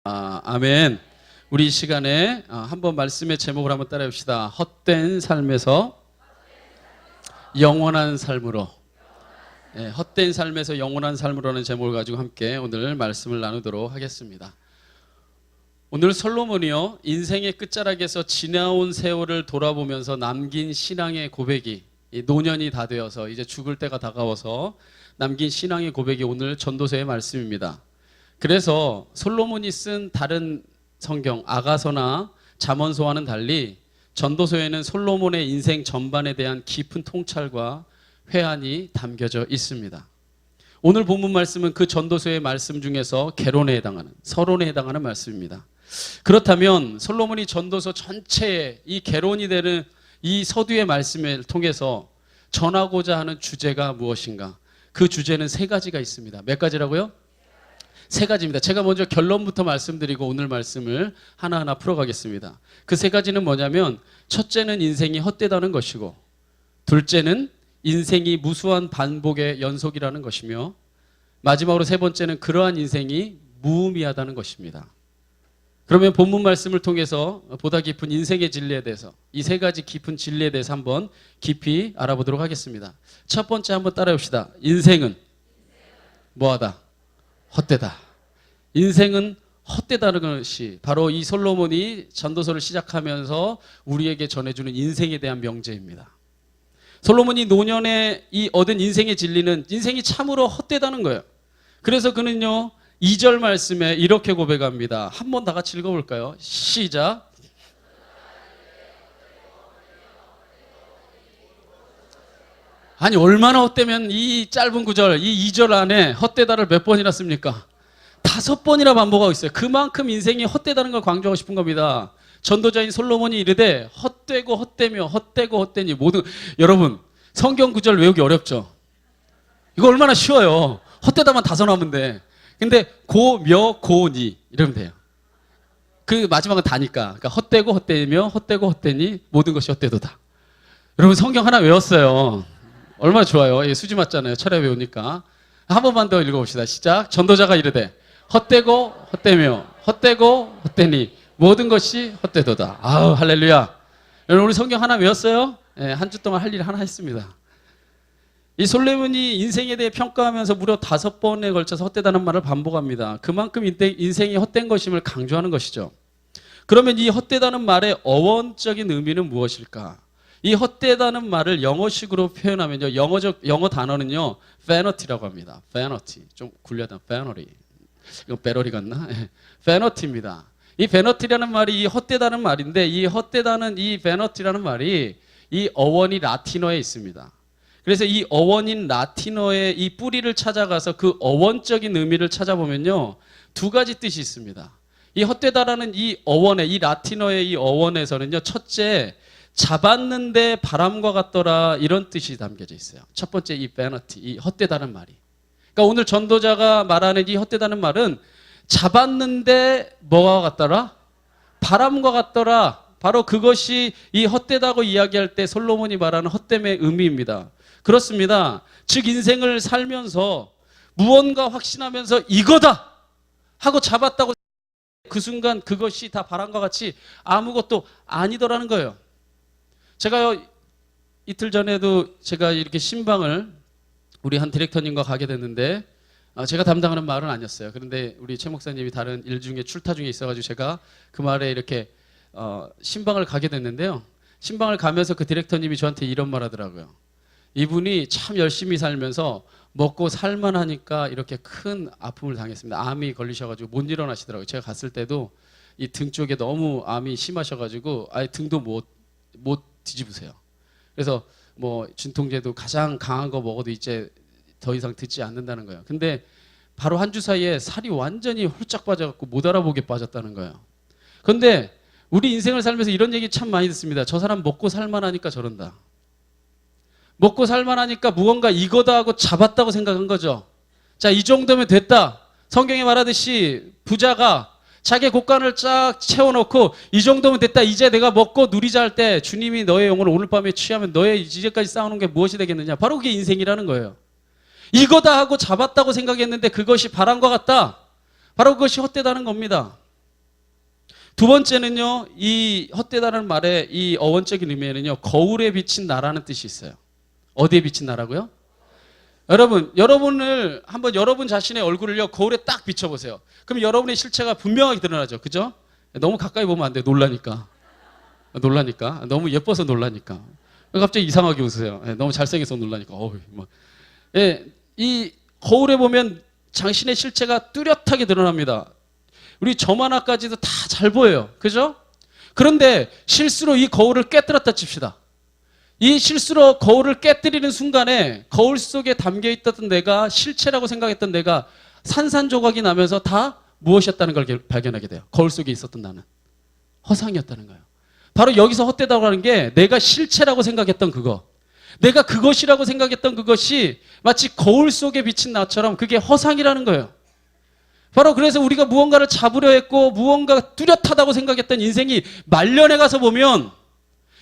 아멘. 우리 이 시간에 한번 말씀의 제목을 한번 따라해 봅시다. 헛된 삶에서 영원한 삶으로. 네, 헛된 삶에서 영원한 삶으로라는 제목을 가지고 함께 오늘 말씀을 나누도록 하겠습니다. 오늘 솔로몬이요, 인생의 끝자락에서 지나온 세월을 돌아보면서 남긴 신앙의 고백이, 노년이 다 되어서 이제 죽을 때가 다가와서 남긴 신앙의 고백이 오늘 전도서의 말씀입니다. 그래서 솔로몬이 쓴 다른 성경 아가서나 잠언서와는 달리 전도서에는 솔로몬의 인생 전반에 대한 깊은 통찰과 회한이 담겨져 있습니다. 오늘 본문 말씀은 그 전도서의 말씀 중에서 개론에 해당하는, 서론에 해당하는 말씀입니다. 그렇다면 솔로몬이 전도서 전체에 이 개론이 되는 이 서두의 말씀을 통해서 전하고자 하는 주제가 무엇인가? 그 주제는 세 가지가 있습니다. 몇 가지라고요? 세 가지입니다. 제가 먼저 결론부터 말씀드리고 오늘 말씀을 하나하나 풀어가겠습니다. 그 세 가지는 뭐냐면, 첫째는 인생이 헛되다는 것이고, 둘째는 인생이 무수한 반복의 연속이라는 것이며, 마지막으로 세 번째는 그러한 인생이 무의미하다는 것입니다. 그러면 본문 말씀을 통해서 보다 깊은 인생의 진리에 대해서, 이 세 가지 깊은 진리에 대해서 한번 깊이 알아보도록 하겠습니다. 첫 번째 한번 따라해 봅시다. 인생은 뭐하다? 헛되다. 인생은 헛되다는 것이 바로 이 솔로몬이 전도서를 시작하면서 우리에게 전해주는 인생에 대한 명제입니다. 솔로몬이 노년에 이 얻은 인생의 진리는 인생이 참으로 헛되다는 거예요. 그래서 그는요, 2절 말씀에 이렇게 고백합니다. 한번 다 같이 읽어볼까요? 시작. 아니, 얼마나 헛되면 이 짧은 구절, 이 2절 안에 헛되다를 몇 번이나 씁니까? 5번이나 반복하고 있어요. 그만큼 인생이 헛되다는 걸 강조하고 싶은 겁니다. 전도자인 솔로몬이 이르되 헛되고 헛되며 헛되고 헛되니 모든, 여러분 성경 구절 외우기 어렵죠? 이거 얼마나 쉬워요. 헛되다만 5 나오면 돼. 근데 고며 고니 이러면 돼요. 그 마지막은 다니까. 그러니까 헛되고 헛되며 헛되고 헛되니 모든 것이 헛되도다. 여러분 성경 하나 외웠어요. 얼마나 좋아요. 수지 맞잖아요. 철야 외우니까. 한 번만 더 읽어봅시다. 시작. 전도자가 이르되 헛되고 헛되며 헛되고 헛되니 모든 것이 헛되도다. 아우, 할렐루야. 여러분 우리 성경 하나 외웠어요? 네, 한 주 동안 할 일 하나 했습니다. 이 솔로몬이 인생에 대해 평가하면서 무려 5번에 걸쳐서 헛되다는 말을 반복합니다. 그만큼 인생이 헛된 것임을 강조하는 것이죠. 그러면 이 헛되다는 말의 어원적인 의미는 무엇일까? 이 헛되다는 말을 영어식으로 표현하면요, 영어 단어는요, vanity라고 합니다. vanity. 좀 굴려다. vanity. 이거 배러리 같나? vanity입니다. 이 vanity라는 말이 이 헛되다는 말인데, 이 헛되다는 이 vanity라는 말이 이 어원이 라틴어에 있습니다. 그래서 이 어원인 라틴어의 이 뿌리를 찾아가서 그 어원적인 의미를 찾아보면요, 2가지 뜻이 있습니다. 이 헛되다라는 이 어원의, 이 라틴어의 이 어원에서는요, 첫째, 잡았는데 바람과 같더라, 이런 뜻이 담겨져 있어요. 첫 번째 이 vanity, 이 헛되다는 말이. 그러니까 오늘 전도자가 말하는 이 헛되다는 말은 잡았는데 뭐가 같더라? 바람과 같더라. 바로 그것이 이 헛되다고 이야기할 때 솔로몬이 말하는 헛됨의 의미입니다. 그렇습니다. 즉 인생을 살면서 무언가 확신하면서 이거다 하고 잡았다고 그 순간 그것이 다 바람과 같이 아무것도 아니더라는 거예요. 제가 이틀 전에도 제가 이렇게 신방을 우리 한 디렉터님과 가게 됐는데, 제가 담당하는 말은 아니었어요. 그런데 우리 최 목사님이 다른 일 중에 출타 중에 있어가지고 제가 그 말에 이렇게 신방을 가게 됐는데요. 신방을 가면서 그 디렉터님이 저한테 이런 말 하더라고요. 이분이 참 열심히 살면서 먹고 살만하니까 이렇게 큰 아픔을 당했습니다. 암이 걸리셔가지고 못 일어나시더라고요. 제가 갔을 때도 이 등 쪽에 너무 암이 심하셔가지고 아예 등도 못 뒤집으세요. 그래서 뭐 진통제도 가장 강한 거 먹어도 이제 더 이상 듣지 않는다는 거예요. 근데 바로 한 주 사이에 살이 완전히 홀짝 빠져갖고 못 알아보게 빠졌다는 거예요. 근데 우리 인생을 살면서 이런 얘기 참 많이 듣습니다. 저 사람 먹고 살만하니까 저런다. 먹고 살만하니까 무언가 이거다 하고 잡았다고 생각한 거죠. 자, 이 정도면 됐다. 성경에 말하듯이 부자가 자기 곳간을 쫙 채워놓고 이 정도면 됐다. 이제 내가 먹고 누리자 할 때 주님이 너의 영혼을 오늘 밤에 취하면 너의 이제까지 쌓아놓은 게 무엇이 되겠느냐. 바로 그게 인생이라는 거예요. 이거다 하고 잡았다고 생각했는데 그것이 바람과 같다. 바로 그것이 헛되다는 겁니다. 두 번째는요, 이 헛되다는 말의 이 어원적인 의미에는요, 거울에 비친 나라는 뜻이 있어요. 어디에 비친 나라고요? 여러분을 한번 여러분 자신의 얼굴을요, 거울에 딱 비춰보세요. 그럼 여러분의 실체가 분명하게 드러나죠. 그죠? 너무 가까이 보면 안 돼요. 놀라니까. 너무 예뻐서 놀라니까. 갑자기 이상하게 웃으세요. 너무 잘생겨서 놀라니까. 이 거울에 보면 당신의 실체가 뚜렷하게 드러납니다. 우리 저만 하나까지도 다 잘 보여요. 그죠? 그런데 실수로 이 거울을 깨뜨렸다 칩시다. 이 실수로 거울을 깨뜨리는 순간에 거울 속에 담겨 있던 내가, 실체라고 생각했던 내가 산산조각이 나면서 다 무엇이었다는 걸 발견하게 돼요. 거울 속에 있었던 나는 허상이었다는 거예요. 바로 여기서 헛되다고 하는 게, 내가 실체라고 생각했던 그거, 내가 그것이라고 생각했던 그것이 마치 거울 속에 비친 나처럼 그게 허상이라는 거예요. 바로 그래서 우리가 무언가를 잡으려 했고 무언가 뚜렷하다고 생각했던 인생이 말년에 가서 보면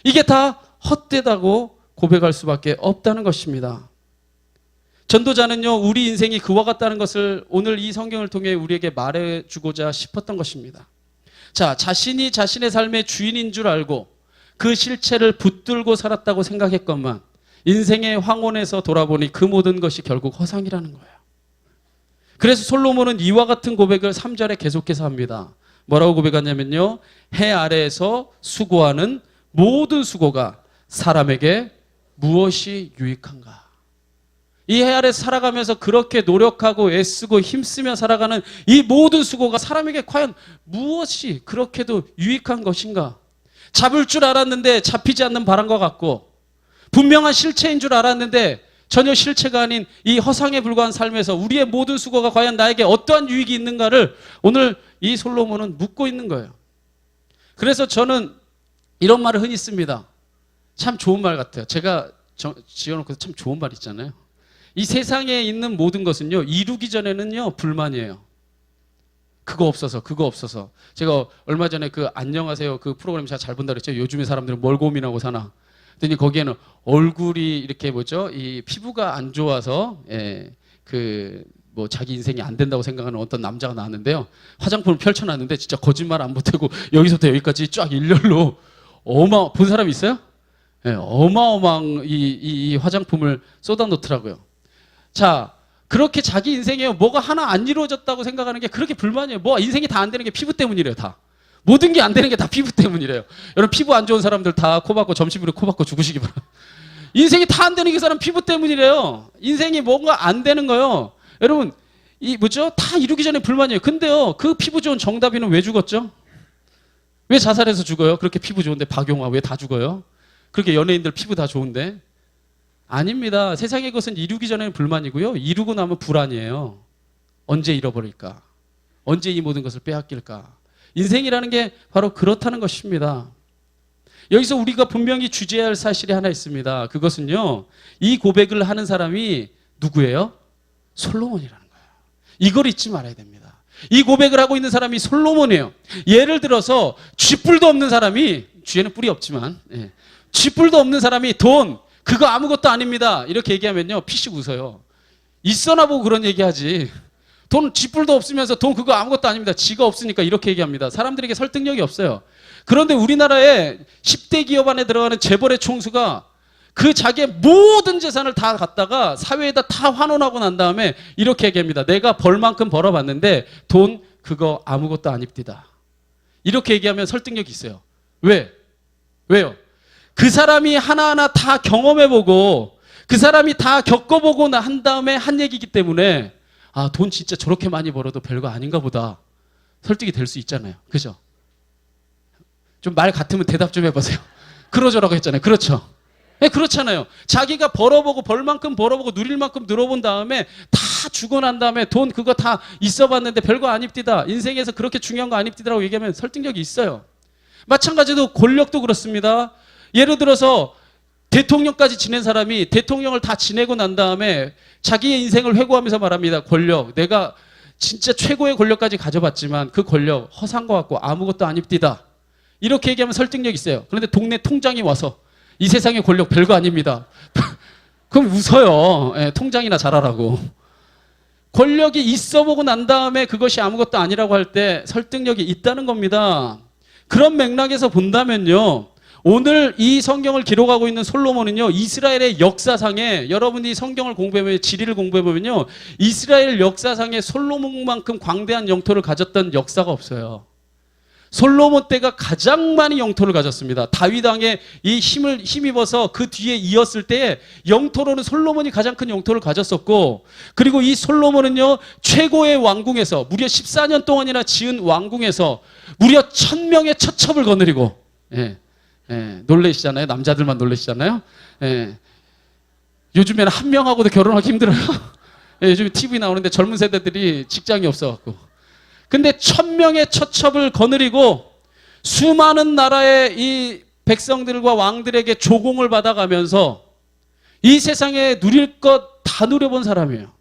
이게 다 헛되다고 고백할 수밖에 없다는 것입니다. 전도자는요, 우리 인생이 그와 같다는 것을 오늘 이 성경을 통해 우리에게 말해주고자 싶었던 것입니다. 자, 자신이 자신의 삶의 주인인 줄 알고 그 실체를 붙들고 살았다고 생각했건만 인생의 황혼에서 돌아보니 그 모든 것이 결국 허상이라는 거예요. 그래서 솔로몬은 이와 같은 고백을 3절에 계속해서 합니다. 뭐라고 고백하냐면요, 해 아래에서 수고하는 모든 수고가 사람에게 무엇이 유익한가. 이 해 아래에서 살아가면서 그렇게 노력하고 애쓰고 힘쓰며 살아가는 이 모든 수고가 사람에게 과연 무엇이 그렇게도 유익한 것인가. 잡을 줄 알았는데 잡히지 않는 바람과 같고, 분명한 실체인 줄 알았는데 전혀 실체가 아닌 이 허상에 불과한 삶에서 우리의 모든 수고가 과연 나에게 어떠한 유익이 있는가를 오늘 이 솔로몬은 묻고 있는 거예요. 그래서 저는 이런 말을 흔히 씁니다. 참 좋은 말 같아요. 제가 지어놓고 참 좋은 말 있잖아요. 이 세상에 있는 모든 것은요, 이루기 전에는요, 불만이에요. 그거 없어서. 제가 얼마 전에 그 안녕하세요 그 프로그램 제가 잘 본다 그랬죠. 요즘에 사람들은 뭘 고민하고 사나. 그랬더니 거기에는 얼굴이 이렇게 이 피부가 안 좋아서, 자기 인생이 안 된다고 생각하는 어떤 남자가 나왔는데요. 화장품을 펼쳐놨는데 진짜 거짓말 안 보태고 여기서부터 여기까지 쫙 일렬로 본 사람 있어요? 어마어마한 이 화장품을 쏟아놓더라고요. 자, 그렇게 자기 인생에 뭐가 하나 안 이루어졌다고 생각하는 게 그렇게 불만이에요. 인생이 다 안 되는 게 피부 때문이래요. 다. 모든 게 안 되는 게 다 피부 때문이래요. 여러분, 피부 안 좋은 사람들 다 코 박고 점심으로 코 박고 죽으시기 바랍니다. 인생이 다 안 되는 게 사람 피부 때문이래요. 인생이 뭔가 안 되는 거요. 여러분, 다 이루기 전에 불만이에요. 근데요, 그 피부 좋은 정다비는 왜 죽었죠? 왜 자살해서 죽어요? 그렇게 피부 좋은데 박용화 왜 다 죽어요? 그렇게 연예인들 피부 다 좋은데? 아닙니다. 세상의 것은 이루기 전에는 불만이고요, 이루고 나면 불안이에요. 언제 잃어버릴까? 언제 이 모든 것을 빼앗길까? 인생이라는 게 바로 그렇다는 것입니다. 여기서 우리가 분명히 주제해야 할 사실이 하나 있습니다. 그것은요, 이 고백을 하는 사람이 누구예요? 솔로몬이라는 거예요. 이걸 잊지 말아야 됩니다. 이 고백을 하고 있는 사람이 솔로몬이에요. 예를 들어서 쥐뿔도 없는 사람이, 쥐에는 뿔이 없지만 쥐뿔도 없는 사람이 돈 그거 아무것도 아닙니다 이렇게 얘기하면요, 피식 웃어요. 있어나 보고 그런 얘기하지. 돈 쥐뿔도 없으면서 돈 그거 아무것도 아닙니다, 지가 없으니까 이렇게 얘기합니다. 사람들에게 설득력이 없어요. 그런데 우리나라의 10대 기업 안에 들어가는 재벌의 총수가 그 자기의 모든 재산을 다 갖다가 사회에다 다 환원하고 난 다음에 이렇게 얘기합니다. 내가 벌 만큼 벌어봤는데 돈 그거 아무것도 아닙니다. 이렇게 얘기하면 설득력이 있어요. 왜요? 그 사람이 하나하나 다 경험해보고 그 사람이 다 겪어보고 한 다음에 한 얘기이기 때문에 돈 진짜 저렇게 많이 벌어도 별거 아닌가 보다 설득이 될 수 있잖아요. 그죠? 좀 말 같으면 대답 좀 해보세요. 그러저라고 했잖아요. 그렇죠? 그렇잖아요. 자기가 벌어보고 벌 만큼 벌어보고 누릴 만큼 늘어본 다음에 다 주고 난 다음에 돈 그거 다 있어봤는데 별거 아닙디다. 인생에서 그렇게 중요한 거 아닙디다라고 얘기하면 설득력이 있어요. 마찬가지로 권력도 그렇습니다. 예를 들어서 대통령까지 지낸 사람이 대통령을 다 지내고 난 다음에 자기의 인생을 회고하면서 말합니다. 권력, 내가 진짜 최고의 권력까지 가져봤지만 그 권력 허상과 같고 아무것도 아닙디다. 이렇게 얘기하면 설득력이 있어요. 그런데 동네 통장이 와서 이 세상의 권력 별거 아닙니다. 그럼 웃어요. 통장이나 잘하라고. 권력이 있어보고 난 다음에 그것이 아무것도 아니라고 할 때 설득력이 있다는 겁니다. 그런 맥락에서 본다면요, 오늘 이 성경을 기록하고 있는 솔로몬은요, 이스라엘의 역사상에, 여러분이 성경을 공부해보면, 지리를 공부해보면요, 이스라엘 역사상에 솔로몬만큼 광대한 영토를 가졌던 역사가 없어요. 솔로몬 때가 가장 많이 영토를 가졌습니다. 다윗 왕의 이 힘입어서 그 뒤에 이었을 때에 영토로는 솔로몬이 가장 큰 영토를 가졌었고, 그리고 이 솔로몬은요, 최고의 왕궁에서 무려 14년 동안이나 지은 왕궁에서 무려 1000명의 처첩을 거느리고, 놀라시잖아요. 남자들만 놀라시잖아요. 요즘에는 한 명하고도 결혼하기 힘들어요. 요즘 TV 나오는데 젊은 세대들이 직장이 없어갖고. 근데 1000명의 처첩을 거느리고 수많은 나라의 이 백성들과 왕들에게 조공을 받아가면서 이 세상에 누릴 것 다 누려본 사람이에요.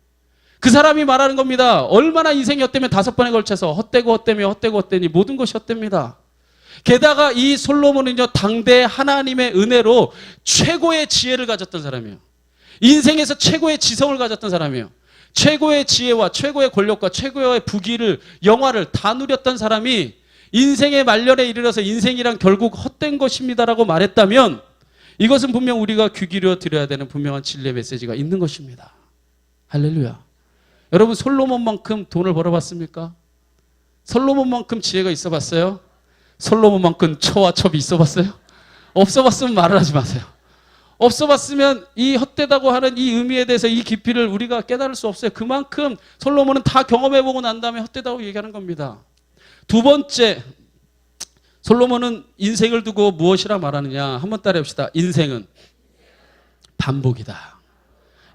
그 사람이 말하는 겁니다. 얼마나 인생이 헛되면 5번에 걸쳐서 헛되고 헛되며 헛되고 헛되니 모든 것이 헛됩니다. 게다가 이 솔로몬은요, 당대 하나님의 은혜로 최고의 지혜를 가졌던 사람이에요. 인생에서 최고의 지성을 가졌던 사람이에요. 최고의 지혜와 최고의 권력과 최고의 부귀를, 영화를 다 누렸던 사람이 인생의 말년에 이르러서 인생이란 결국 헛된 것입니다라고 말했다면, 이것은 분명 우리가 귀 기울여 드려야 되는 분명한 진리의 메시지가 있는 것입니다. 할렐루야. 여러분, 솔로몬만큼 돈을 벌어봤습니까? 솔로몬만큼 지혜가 있어봤어요? 솔로몬만큼 처와 첩이 있어봤어요? 없어봤으면 말을 하지 마세요. 없어봤으면 이 헛되다고 하는 이 의미에 대해서 이 깊이를 우리가 깨달을 수 없어요. 그만큼 솔로몬은 다 경험해보고 난 다음에 헛되다고 얘기하는 겁니다. 두 번째, 솔로몬은 인생을 두고 무엇이라 말하느냐. 한번 따라해 봅시다. 인생은 반복이다.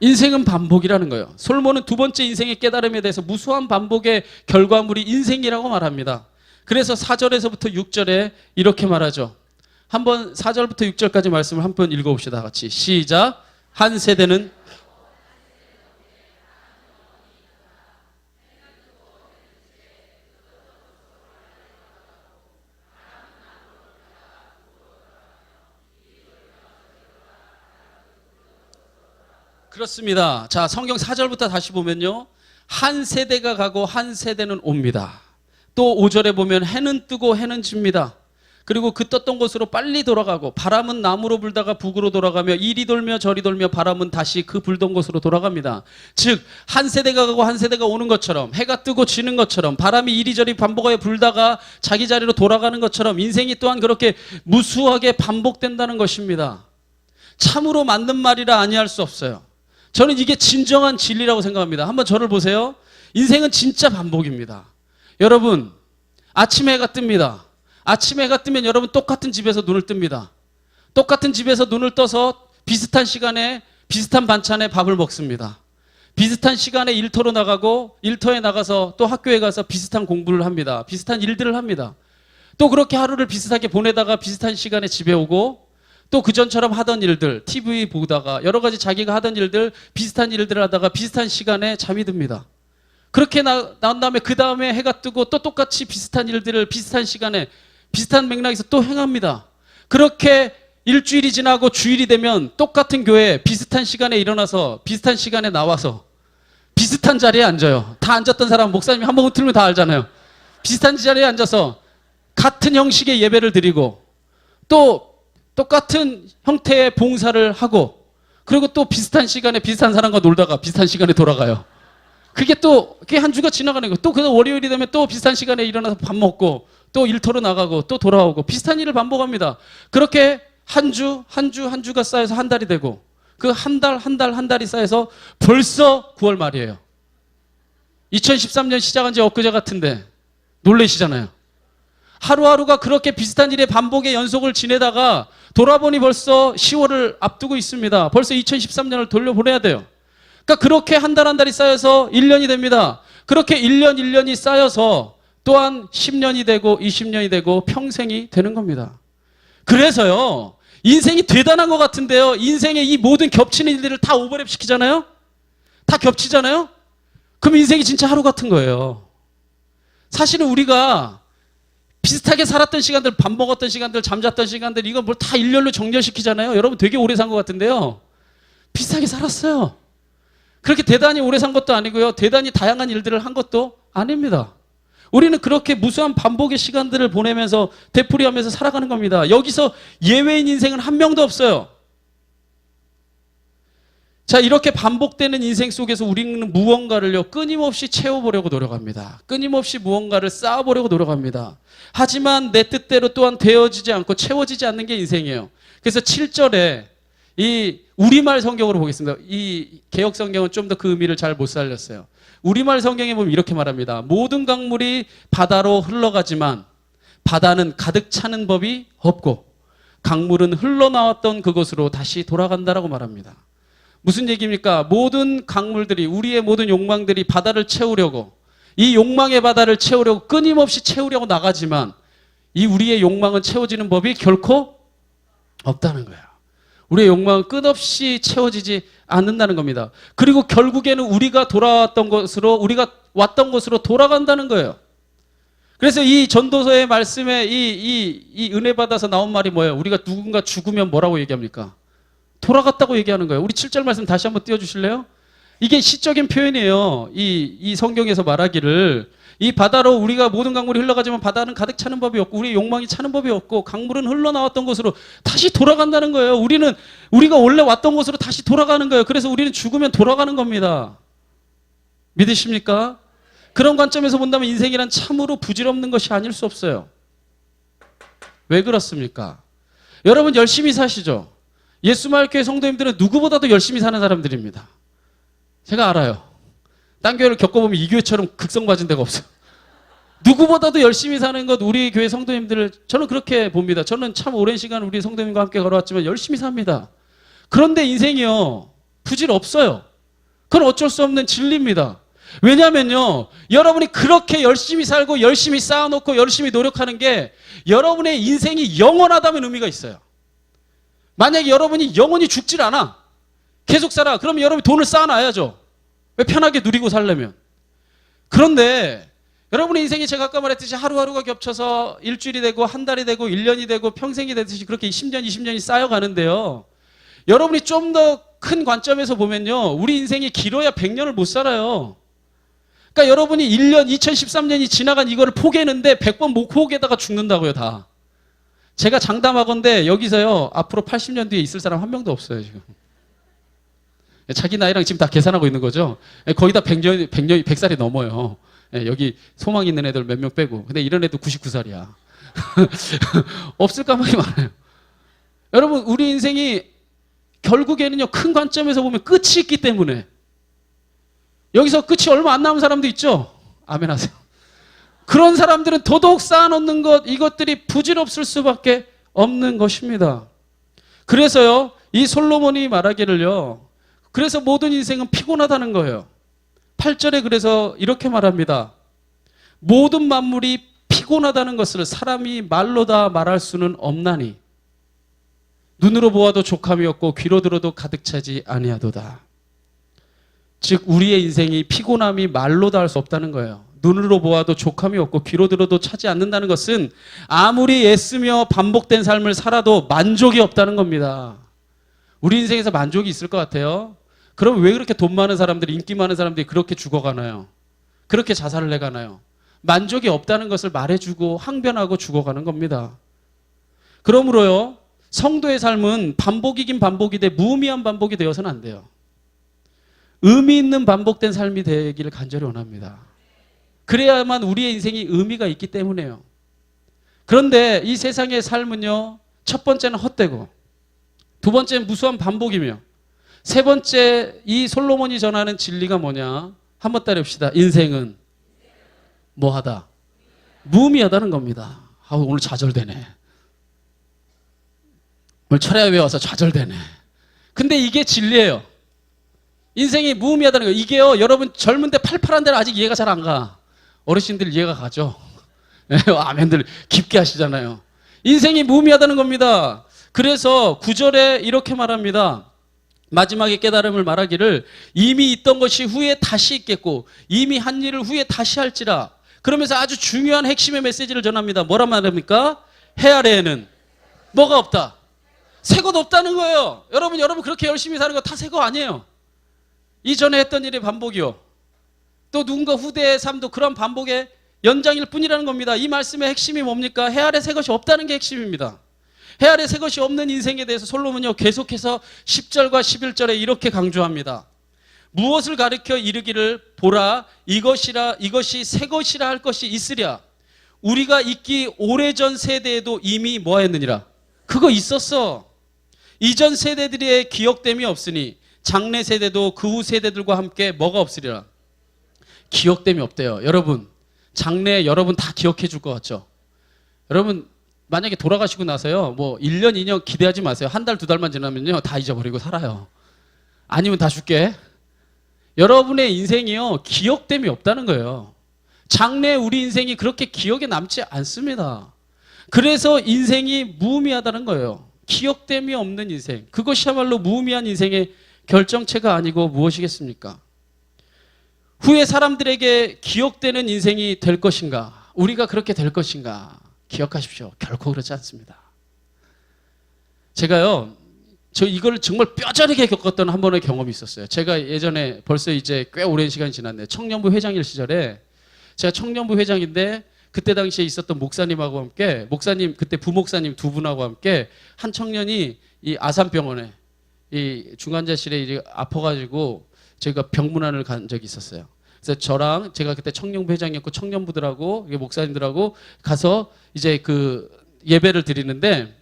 인생은 반복이라는 거예요. 솔로몬은 두 번째 인생의 깨달음에 대해서 무수한 반복의 결과물이 인생이라고 말합니다. 그래서 4절에서부터 6절에 이렇게 말하죠. 한번 4절부터 6절까지 말씀을 한번 읽어봅시다. 같이 시작. 한 세대는 그렇습니다. 자, 성경 4절부터 다시 보면요, 한 세대가 가고 한 세대는 옵니다. 또 5절에 보면 해는 뜨고 해는 집니다. 그리고 그 떴던 곳으로 빨리 돌아가고, 바람은 남으로 불다가 북으로 돌아가며 이리 돌며 저리 돌며 바람은 다시 그 불던 곳으로 돌아갑니다. 즉 한 세대가 가고 한 세대가 오는 것처럼, 해가 뜨고 지는 것처럼, 바람이 이리저리 반복하여 불다가 자기 자리로 돌아가는 것처럼 인생이 또한 그렇게 무수하게 반복된다는 것입니다. 참으로 맞는 말이라 아니할 수 없어요. 저는 이게 진정한 진리라고 생각합니다. 한번 저를 보세요. 인생은 진짜 반복입니다. 여러분, 아침에 해가 뜹니다. 아침에 해가 뜨면 여러분 똑같은 집에서 눈을 뜹니다. 똑같은 집에서 눈을 떠서 비슷한 시간에 비슷한 반찬에 밥을 먹습니다. 비슷한 시간에 일터로 나가고, 일터에 나가서 또 학교에 가서 비슷한 공부를 합니다. 비슷한 일들을 합니다. 또 그렇게 하루를 비슷하게 보내다가 비슷한 시간에 집에 오고, 또 그전처럼 하던 일들, TV 보다가 여러 가지 자기가 하던 일들, 비슷한 일들을 하다가 비슷한 시간에 잠이 듭니다. 그렇게 나온 다음에 그 다음에 해가 뜨고 또 똑같이 비슷한 일들을 비슷한 시간에 비슷한 맥락에서 또 행합니다. 그렇게 일주일이 지나고 주일이 되면 똑같은 교회에 비슷한 시간에 일어나서 비슷한 시간에 나와서 비슷한 자리에 앉아요. 다 앉았던 사람, 목사님이 한 번 틀면 다 알잖아요. 비슷한 자리에 앉아서 같은 형식의 예배를 드리고, 또 똑같은 형태의 봉사를 하고, 그리고 또 비슷한 시간에 비슷한 사람과 놀다가 비슷한 시간에 돌아가요. 그게 한 주가 지나가는 거예요. 또 그 월요일이 되면 또 비슷한 시간에 일어나서 밥 먹고, 또 일터로 나가고, 또 돌아오고, 비슷한 일을 반복합니다. 그렇게 한 주가 쌓여서 한 달이 되고, 그 한 달이 쌓여서 벌써 9월 말이에요. 2013년 시작한 지 엊그제 같은데 놀라시잖아요. 하루하루가 그렇게 비슷한 일의 반복의 연속을 지내다가 돌아보니 벌써 10월을 앞두고 있습니다. 벌써 2013년을 돌려보내야 돼요. 그러니까 그렇게 한 달이 쌓여서 1년이 됩니다. 그렇게 1년이 쌓여서 또한 10년이 되고 20년이 되고 평생이 되는 겁니다. 그래서요, 인생이 대단한 것 같은데요, 인생의 이 모든 겹치는 일들을 다 오버랩 시키잖아요? 다 겹치잖아요? 그럼 인생이 진짜 하루 같은 거예요. 사실은 우리가 비슷하게 살았던 시간들, 밥 먹었던 시간들, 잠잤던 시간들, 이거 뭘 다 일렬로 정렬시키잖아요. 여러분 되게 오래 산 것 같은데요, 비슷하게 살았어요. 그렇게 대단히 오래 산 것도 아니고요, 대단히 다양한 일들을 한 것도 아닙니다. 우리는 그렇게 무수한 반복의 시간들을 보내면서 되풀이하면서 살아가는 겁니다. 여기서 예외인 인생은 한 명도 없어요. 자, 이렇게 반복되는 인생 속에서 우리는 무언가를요, 끊임없이 채워보려고 노력합니다. 끊임없이 무언가를 쌓아보려고 노력합니다. 하지만 내 뜻대로 또한 되어지지 않고 채워지지 않는 게 인생이에요. 그래서 7절에 이 우리말 성경으로 보겠습니다. 이 개역 성경은 좀 더 그 의미를 잘 못 살렸어요. 우리말 성경에 보면 이렇게 말합니다. 모든 강물이 바다로 흘러가지만 바다는 가득 차는 법이 없고 강물은 흘러나왔던 그곳으로 다시 돌아간다라고 말합니다. 무슨 얘기입니까? 모든 강물들이, 우리의 모든 욕망들이 바다를 채우려고, 이 욕망의 바다를 채우려고 끊임없이 채우려고 나가지만 이 우리의 욕망은 채워지는 법이 결코 없다는 거예요. 우리의 욕망은 끝없이 채워지지 않는다는 겁니다. 그리고 결국에는 우리가 돌아왔던 곳으로, 우리가 왔던 곳으로 돌아간다는 거예요. 그래서 이 전도서의 말씀에 이 은혜 받아서 나온 말이 뭐예요? 우리가 누군가 죽으면 뭐라고 얘기합니까? 돌아갔다고 얘기하는 거예요. 우리 7절 말씀 다시 한번 띄워주실래요? 이게 시적인 표현이에요. 이 성경에서 말하기를, 이 바다로 우리가 모든 강물이 흘러가지만 바다는 가득 차는 법이 없고 우리의 욕망이 차는 법이 없고 강물은 흘러나왔던 곳으로 다시 돌아간다는 거예요. 우리가 원래 왔던 곳으로 다시 돌아가는 거예요. 그래서 우리는 죽으면 돌아가는 겁니다. 믿으십니까? 그런 관점에서 본다면 인생이란 참으로 부질없는 것이 아닐 수 없어요. 왜 그렇습니까? 여러분 열심히 사시죠? 예수마을교회 성도님들은 누구보다도 열심히 사는 사람들입니다. 제가 알아요. 딴 교회를 겪어보면 이 교회처럼 극성맞은 데가 없어요. 누구보다도 열심히 사는 것, 우리 교회 성도님들을 저는 그렇게 봅니다. 저는 참 오랜 시간 우리 성도님과 함께 걸어왔지만 열심히 삽니다. 그런데 인생이요, 부질 없어요. 그건 어쩔 수 없는 진리입니다. 왜냐면요, 여러분이 그렇게 열심히 살고 열심히 쌓아놓고 열심히 노력하는 게 여러분의 인생이 영원하다면 의미가 있어요. 만약에 여러분이 영원히 죽질 않아, 계속 살아, 그러면 여러분이 돈을 쌓아놔야죠. 왜? 편하게 누리고 살려면. 그런데 여러분의 인생이 제가 아까 말했듯이 하루하루가 겹쳐서 일주일이 되고 한 달이 되고 1년이 되고 평생이 되듯이 그렇게 10년, 20년이 쌓여가는데요, 여러분이 좀 더 큰 관점에서 보면요, 우리 인생이 길어야 100년을 못 살아요. 그러니까 여러분이 1년, 2013년이 지나간 이거를 포기했는데 100번 못 포기하다가 죽는다고요, 다. 제가 장담하건대 여기서요, 앞으로 80년 뒤에 있을 사람 한 명도 없어요, 지금. 자기 나이랑 지금 다 계산하고 있는 거죠. 거의 다 100살이 넘어요. 여기 소망 있는 애들 몇 명 빼고. 근데 이런 애도 99살이야. 없을 가망이 많아요. 여러분, 우리 인생이 결국에는요, 큰 관점에서 보면 끝이 있기 때문에. 여기서 끝이 얼마 안 남은 사람도 있죠? 아멘 하세요. 그런 사람들은 더더욱 쌓아놓는 것, 이것들이 부질없을 수밖에 없는 것입니다. 그래서요, 이 솔로몬이 말하기를요, 그래서 모든 인생은 피곤하다는 거예요. 8절에 그래서 이렇게 말합니다. 모든 만물이 피곤하다는 것을 사람이 말로 다 말할 수는 없나니 눈으로 보아도 족함이 없고 귀로 들어도 가득 차지 아니하도다. 즉 우리의 인생이 피곤함이 말로 다 할 수 없다는 거예요. 눈으로 보아도 족함이 없고 귀로 들어도 차지 않는다는 것은 아무리 애쓰며 반복된 삶을 살아도 만족이 없다는 겁니다. 우리 인생에서 만족이 있을 것 같아요? 그럼 왜 그렇게 돈 많은 사람들이, 인기 많은 사람들이 그렇게 죽어가나요? 그렇게 자살을 해가나요? 만족이 없다는 것을 말해주고 항변하고 죽어가는 겁니다. 그러므로요, 성도의 삶은 반복이긴 반복이되 무의미한 반복이 되어서는 안 돼요. 의미 있는 반복된 삶이 되기를 간절히 원합니다. 그래야만 우리의 인생이 의미가 있기 때문에요. 그런데 이 세상의 삶은요, 첫 번째는 헛되고, 두 번째는 무수한 반복이며, 세 번째 이 솔로몬이 전하는 진리가 뭐냐? 한번 따라합시다. 인생은 뭐하다? 무의미하다는 겁니다. 오늘 좌절되네. 오늘 철야에 와서 좌절되네. 근데 이게 진리예요. 인생이 무의미하다는 거예요. 이게요, 여러분 젊은데 팔팔한 데는 아직 이해가 잘 안 가. 어르신들 이해가 가죠. 아멘들 깊게 하시잖아요. 인생이 무의미하다는 겁니다. 그래서 9절에 이렇게 말합니다. 마지막에 깨달음을 말하기를 이미 있던 것이 후에 다시 있겠고 이미 한 일을 후에 다시 할지라. 그러면서 아주 중요한 핵심의 메시지를 전합니다. 뭐란 말입니까? 해 아래에는 뭐가 없다? 새 것 없다는 거예요. 여러분 그렇게 열심히 사는 거 다 새 거 아니에요. 이전에 했던 일의 반복이요. 또 누군가 후대의 삶도 그런 반복의 연장일 뿐이라는 겁니다. 이 말씀의 핵심이 뭡니까? 해 아래 새 것이 없다는 게 핵심입니다. 해 아래 새 것이 없는 인생에 대해서 솔로몬이 계속해서 10절과 11절에 이렇게 강조합니다. 무엇을 가리켜 이르기를 보라 이것이 새 것이라 할 것이 있으랴. 우리가 있기 오래전 세대에도 이미 뭐했느니라. 그거 있었어. 이전 세대들의 기억됨이 없으니 장래 세대도 그 후 세대들과 함께 뭐가 없으리라. 기억됨이 없대요. 여러분 장래 여러분 다 기억해 줄 것 같죠? 여러분 만약에 돌아가시고 나서요 뭐 1년 2년 기대하지 마세요. 한 달 두 달만 지나면요 다 잊어버리고 살아요. 아니면 다 죽게. 여러분의 인생이요 기억됨이 없다는 거예요. 장래 우리 인생이 그렇게 기억에 남지 않습니다. 그래서 인생이 무의미하다는 거예요. 기억됨이 없는 인생, 그것이야말로 무의미한 인생의 결정체가 아니고 무엇이겠습니까? 후에 사람들에게 기억되는 인생이 될 것인가? 우리가 그렇게 될 것인가? 기억하십시오. 결코 그렇지 않습니다. 제가요 저 이걸 정말 뼈저리게 겪었던 한 번의 경험이 있었어요. 제가 예전에 벌써 이제 꽤 오랜 시간이 지났네요. 청년부 회장일 시절에 제가 청년부 회장인데 그때 당시에 있었던 목사님하고 함께 목사님 그때 부목사님 두 분하고 함께 한 청년이 이 아산병원에 이 중환자실에 이제 아파가지고 저희가 병문안을 간 적이 있었어요. 그래서 저랑 제가 그때 청년부 회장이었고 청년부들하고 목사님들하고 가서 이제 그 예배를 드리는데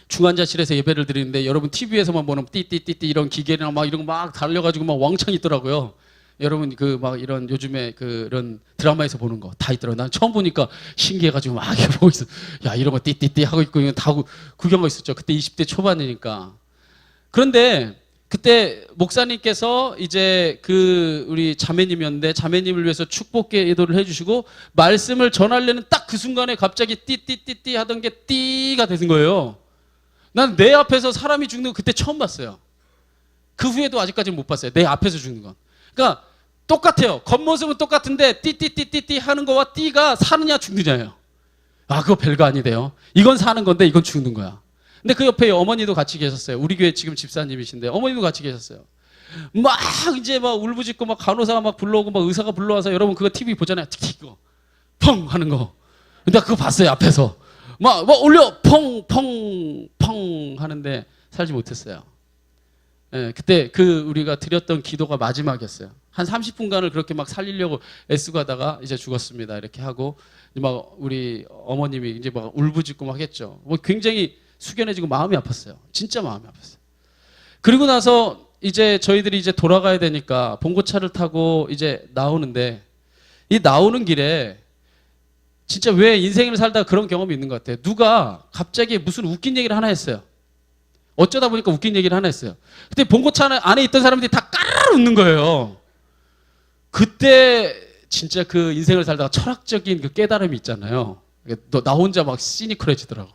중환자실에서 예배를 드리는데 여러분 TV에서만 보는 띠띠띠띠 이런 기계나 막 이런 거 막 달려가지고 막 왕창 있더라고요. 여러분 그 막 이런 요즘에 그런 드라마에서 보는 거 다 있더라고요. 난 처음 보니까 신기해가지고 막 이렇게 보고 있어. 야 이런 거 띠띠띠 하고 있고 다 구경하고 있었죠. 그때 20대 초반이니까. 그런데 그때 목사님께서 이제 그 우리 자매님이었는데 자매님을 위해서 축복 기도를 해주시고 말씀을 전하려는 딱 그 순간에 갑자기 띠띠띠띠 하던 게 띠가 되는 거예요. 난 내 앞에서 사람이 죽는 거 그때 처음 봤어요. 그 후에도 아직까지는 못 봤어요. 내 앞에서 죽는 건. 그러니까 똑같아요. 겉모습은 똑같은데 띠띠띠띠띠 하는 거와 띠가 사느냐 죽느냐예요. 아 그거 별거 아니대요. 이건 사는 건데 이건 죽는 거야. 근데 그 옆에 어머니도 같이 계셨어요. 우리 교회 지금 집사님이신데 어머니도 같이 계셨어요. 막 이제 막 울부짖고 막 간호사가 막 불러오고 막 의사가 불러와서 여러분 그거 TV 보잖아요. 틱틱 거. 펑 하는 거. 나 그거 봤어요. 앞에서. 막 올려 펑펑펑 하는데 살지 못했어요. 예, 그때 그 우리가 드렸던 기도가 마지막이었어요. 한 30분간을 그렇게 막 살리려고 애쓰고 하다가 이제 죽었습니다. 이렇게 하고 막 우리 어머님이 이제 막 울부짖고 막 했죠. 뭐 굉장히 숙연해지고 마음이 아팠어요. 진짜 마음이 아팠어요. 그리고 나서 이제 저희들이 이제 돌아가야 되니까 봉고차를 타고 이제 나오는데 이 나오는 길에 진짜 왜 인생을 살다가 그런 경험이 있는 것 같아요. 누가 갑자기 무슨 웃긴 얘기를 하나 했어요. 어쩌다 보니까 웃긴 얘기를 하나 했어요. 그때 봉고차 안에 있던 사람들이 다 까르르 웃는 거예요. 그때 진짜 그 인생을 살다가 철학적인 그 깨달음이 있잖아요. 나 혼자 막 시니컬해지더라고.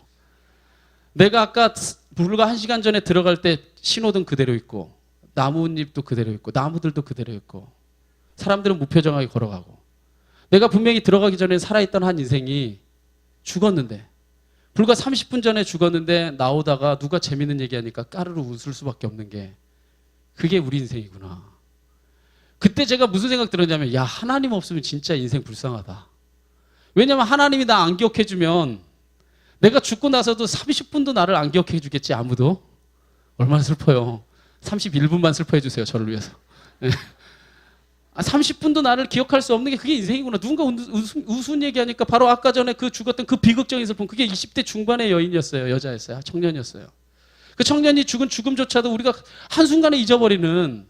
내가 아까 불과 1시간 전에 들어갈 때 신호등 그대로 있고 나뭇잎도 그대로 있고 나무들도 그대로 있고 사람들은 무표정하게 걸어가고 내가 분명히 들어가기 전에 살아있던 한 인생이 죽었는데 불과 30분 전에 죽었는데 나오다가 누가 재밌는 얘기하니까 까르르 웃을 수밖에 없는 게 그게 우리 인생이구나. 그때 제가 무슨 생각 들었냐면 야 하나님 없으면 진짜 인생 불쌍하다. 왜냐면 하나님이 나 안 기억해주면 내가 죽고 나서도 30분도 나를 안 기억해주겠지 아무도. 얼마나 슬퍼요. 31분만 슬퍼해 주세요. 저를 위해서. 30분도 나를 기억할 수 없는 게 그게 인생이구나. 누군가 우스운 얘기하니까 바로 아까 전에 그 죽었던 그 비극적인 슬픔 그게 20대 중반의 여인이었어요. 여자였어요. 청년이었어요. 그 청년이 죽은 죽음조차도 우리가 한순간에 잊어버리는.